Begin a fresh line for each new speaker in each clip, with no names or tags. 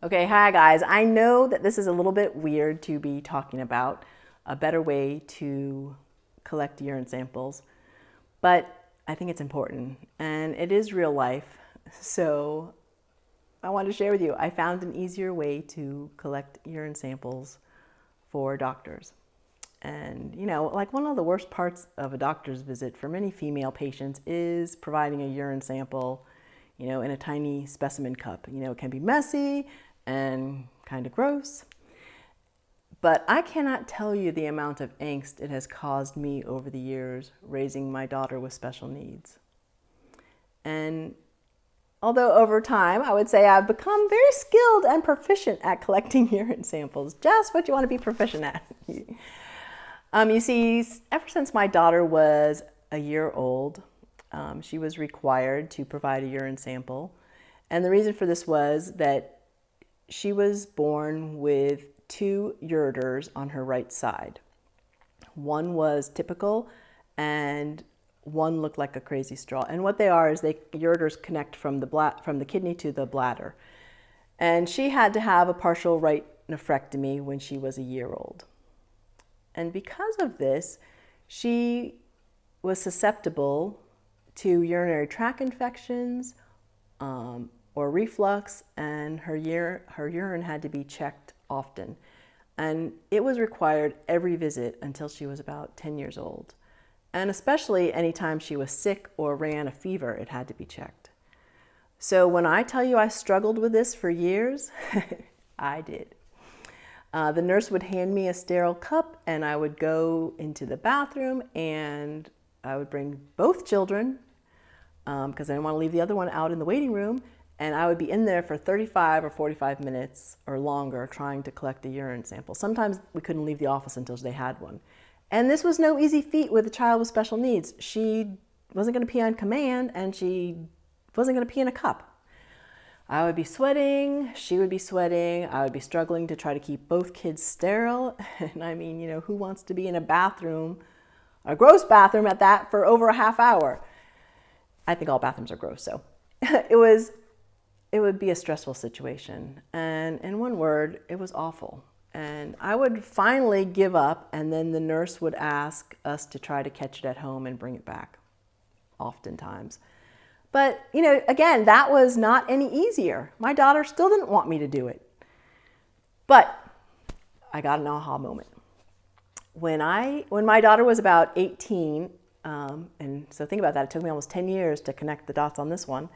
Okay, hi guys. I know that this is a little bit weird to be talking about a better way to collect urine samples, but I think it's important and it is real life. So I wanted to share with you, I found an easier way to collect urine samples for doctors. And like one of the worst parts of a doctor's visit for many female patients is providing a urine sample, in a tiny specimen cup. It can be messy and kind of gross. But I cannot tell you the amount of angst it has caused me over the years raising my daughter with special needs. And although over time I would say I've become very skilled and proficient at collecting urine samples, just what you want to be proficient at. You see, ever since my daughter was a year old, she was required to provide a urine sample. And the reason for this was that she was born with two ureters on her right side. One was typical and one looked like a crazy straw. And what they are is ureters connect from the kidney to the bladder. And she had to have a partial right nephrectomy when she was a year old. And because of this, she was susceptible to urinary tract infections or reflux, and her urine had to be checked often. And it was required every visit until she was about 10 years old. And especially anytime she was sick or ran a fever, it had to be checked. So when I tell you I struggled with this for years, I did. The nurse would hand me a sterile cup and I would go into the bathroom and I would bring both children because I didn't want to leave the other one out in the waiting room. And I would be in there for 35 or 45 minutes or longer trying to collect a urine sample. Sometimes we couldn't leave the office until they had one. And this was no easy feat with a child with special needs. She wasn't going to pee on command and she wasn't going to pee in a cup. I would be sweating, she would be sweating, I would be struggling to try to keep both kids sterile. And I mean, who wants to be in a bathroom, a gross bathroom at that, for over a half hour? I think all bathrooms are gross, so it would be a stressful situation. And in one word, it was awful. And I would finally give up, and then the nurse would ask us to try to catch it at home and bring it back, oftentimes. But, again, that was not any easier. My daughter still didn't want me to do it. But I got an aha moment. When my daughter was about 18, and so think about that, it took me almost 10 years to connect the dots on this one.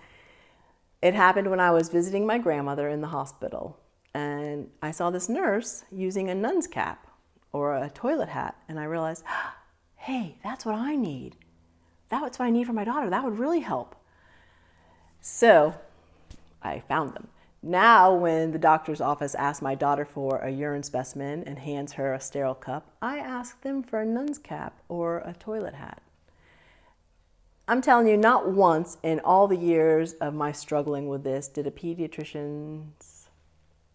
It happened when I was visiting my grandmother in the hospital, and I saw this nurse using a nun's cap or a toilet hat, and I realized, hey, that's what I need. That's what I need for my daughter. That would really help. So I found them. Now, when the doctor's office asks my daughter for a urine specimen and hands her a sterile cup, I ask them for a nun's cap or a toilet hat. I'm telling you, not once in all the years of my struggling with this did a pediatrician's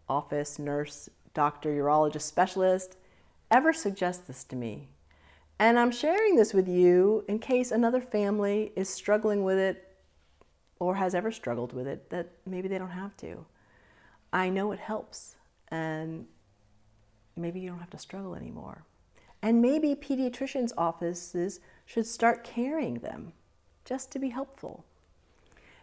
office, nurse, doctor, urologist, specialist ever suggest this to me. And I'm sharing this with you in case another family is struggling with it or has ever struggled with it, that maybe they don't have to. I know it helps, and maybe you don't have to struggle anymore. And maybe pediatricians' offices should start carrying them, just to be helpful.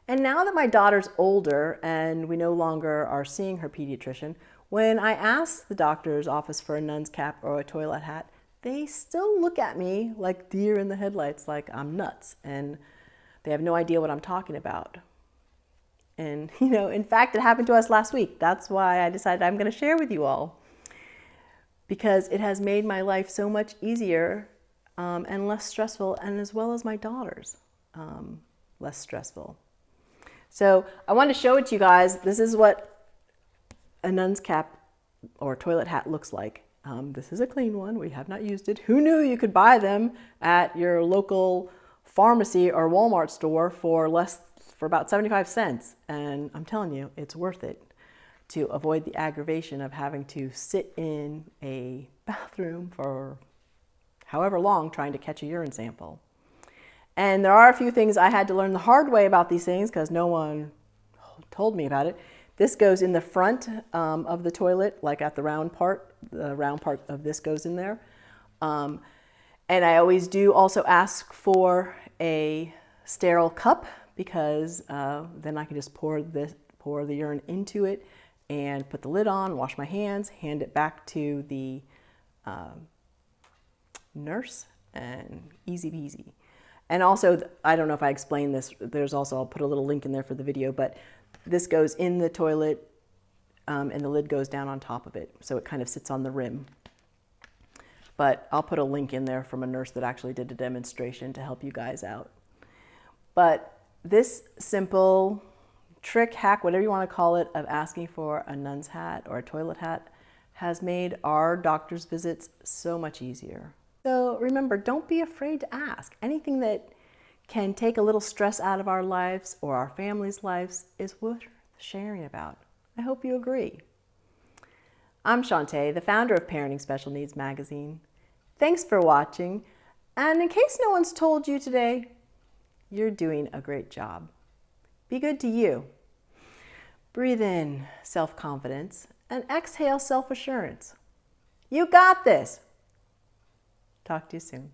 And now that my daughter's older and we no longer are seeing her pediatrician, when I ask the doctor's office for a nun's cap or a toilet hat, they still look at me like deer in the headlights, like I'm nuts, and they have no idea what I'm talking about. And, in fact, it happened to us last week. That's why I decided I'm going to share with you all, because it has made my life so much easier and less stressful, and as well as my daughter's. Less stressful. So I wanted to show it to you guys. This is what a nun's cap or toilet hat looks like. This is a clean one. We have not used it. Who knew you could buy them at your local pharmacy or Walmart store for about 75 cents. And I'm telling you, it's worth it to avoid the aggravation of having to sit in a bathroom for however long trying to catch a urine sample. And there are a few things I had to learn the hard way about these things because no one told me about it. This goes in the front of the toilet, like at the round part. The round part of this goes in there. And I always do also ask for a sterile cup because then I can just pour the urine into it and put the lid on, wash my hands, hand it back to the nurse, and easy peasy. And also, I don't know if I explained this, there's also, I'll put a little link in there for the video, but this goes in the toilet and the lid goes down on top of it. So it kind of sits on the rim. But I'll put a link in there from a nurse that actually did a demonstration to help you guys out. But this simple trick, hack, whatever you want to call it, of asking for a nun's hat or a toilet hat has made our doctor's visits so much easier. So remember, don't be afraid to ask. Anything that can take a little stress out of our lives or our family's lives is worth sharing about. I hope you agree. I'm Shantae, the founder of Parenting Special Needs Magazine. Thanks for watching. And in case no one's told you today, you're doing a great job. Be good to you. Breathe in self-confidence and exhale self-assurance. You got this. Talk to you soon.